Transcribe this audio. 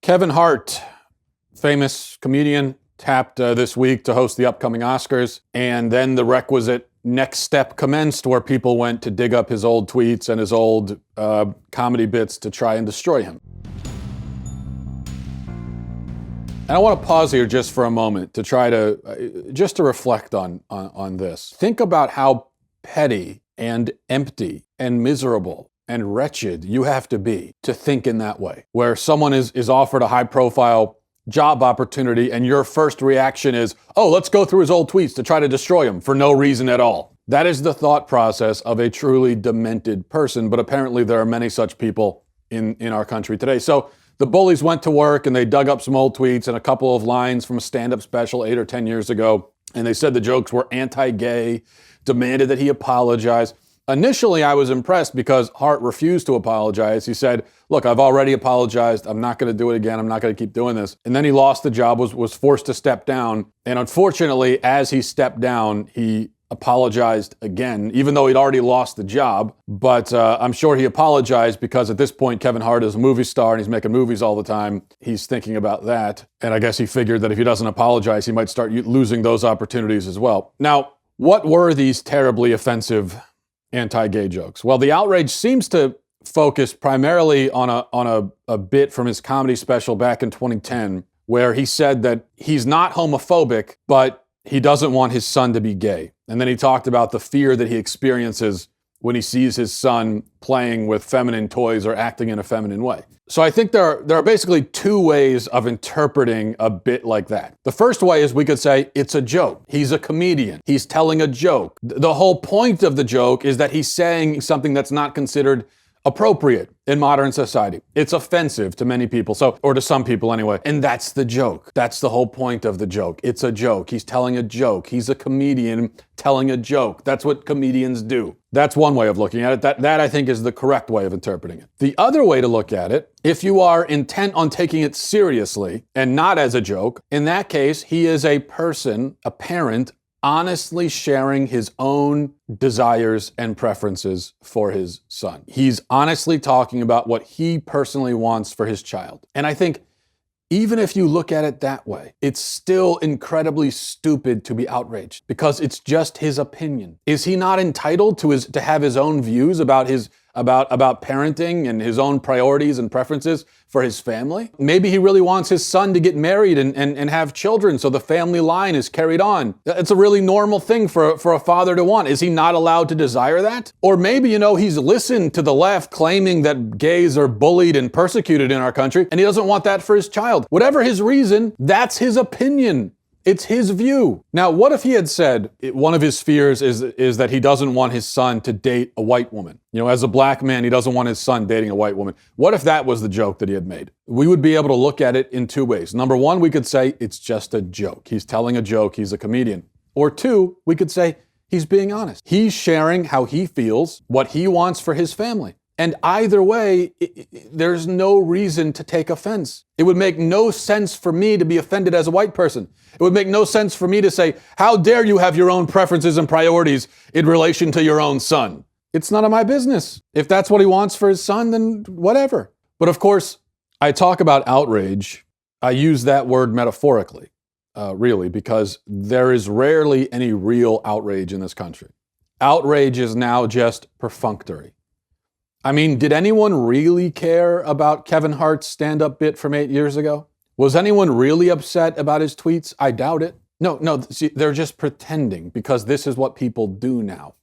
Kevin Hart, famous comedian, tapped this week to host the upcoming Oscars, and then the requisite next step commenced where people went to dig up his old tweets and his old comedy bits to try and destroy him. And I want to pause here just for a moment to try to, just to reflect on this. Think about how petty and empty and miserable and wretched you have to be to think in that way, where someone is offered a high-profile job opportunity and your first reaction is, oh, let's go through his old tweets to try to destroy him for no reason at all. That is the thought process of a truly demented person, but apparently there are many such people in our country today. So the bullies went to work and they dug up some old tweets and a couple of lines from a stand-up special 8 or 10 years ago, and they said the jokes were anti-gay, demanded that he apologize. Initially, I was impressed because Hart refused to apologize. He said, look, I've already apologized. I'm not going to do it again. I'm not going to keep doing this. And then he lost the job, was forced to step down. And unfortunately, as he stepped down, he apologized again, even though he'd already lost the job. But I'm sure he apologized because at this point, Kevin Hart is a movie star and he's making movies all the time. He's thinking about that. And I guess he figured that if he doesn't apologize, he might start losing those opportunities as well. Now, what were these terribly offensive anti-gay jokes? Well, the outrage seems to focus primarily on a bit from his comedy special back in 2010, where he said that he's not homophobic, but he doesn't want his son to be gay. And then he talked about the fear that he experiences when he sees his son playing with feminine toys or acting in a feminine way. So I think there are basically two ways of interpreting a bit like that. The first way is we could say it's a joke. He's a comedian. He's telling a joke. The whole point of the joke is that he's saying something that's not considered appropriate in modern society. It's offensive to many people, or to some people anyway. And that's the joke. That's the whole point of the joke. It's a joke. He's telling a joke. He's a comedian telling a joke. That's what comedians do. That's one way of looking at it. That I think is the correct way of interpreting it. The other way to look at it, if you are intent on taking it seriously and not as a joke, in that case, he is a person, a parent, honestly sharing his own desires and preferences for his son. He's honestly talking about what he personally wants for his child. And I think even if you look at it that way, it's still incredibly stupid to be outraged because it's just his opinion. Is he not entitled to have his own views about parenting and his own priorities and preferences for his family? Maybe he really wants his son to get married and have children so the family line is carried on. It's a really normal thing for a father to want. Is he not allowed to desire that? Or maybe, he's listened to the left claiming that gays are bullied and persecuted in our country, and he doesn't want that for his child. Whatever his reason, that's his opinion. It's his view. Now, what if he had said one of his fears is that he doesn't want his son to date a white woman? As a black man, he doesn't want his son dating a white woman. What if that was the joke that he had made? We would be able to look at it in two ways. Number one, we could say it's just a joke. He's telling a joke. He's a comedian. Or two, we could say he's being honest. He's sharing how he feels, what he wants for his family. And either way, there's no reason to take offense. It would make no sense for me to be offended as a white person. It would make no sense for me to say, how dare you have your own preferences and priorities in relation to your own son? It's none of my business. If that's what he wants for his son, then whatever. But of course, I talk about outrage. I use that word metaphorically, really, because there is rarely any real outrage in this country. Outrage is now just perfunctory. I mean, did anyone really care about Kevin Hart's stand-up bit from 8 years ago? Was anyone really upset about his tweets? I doubt it. No, see, they're just pretending because this is what people do now.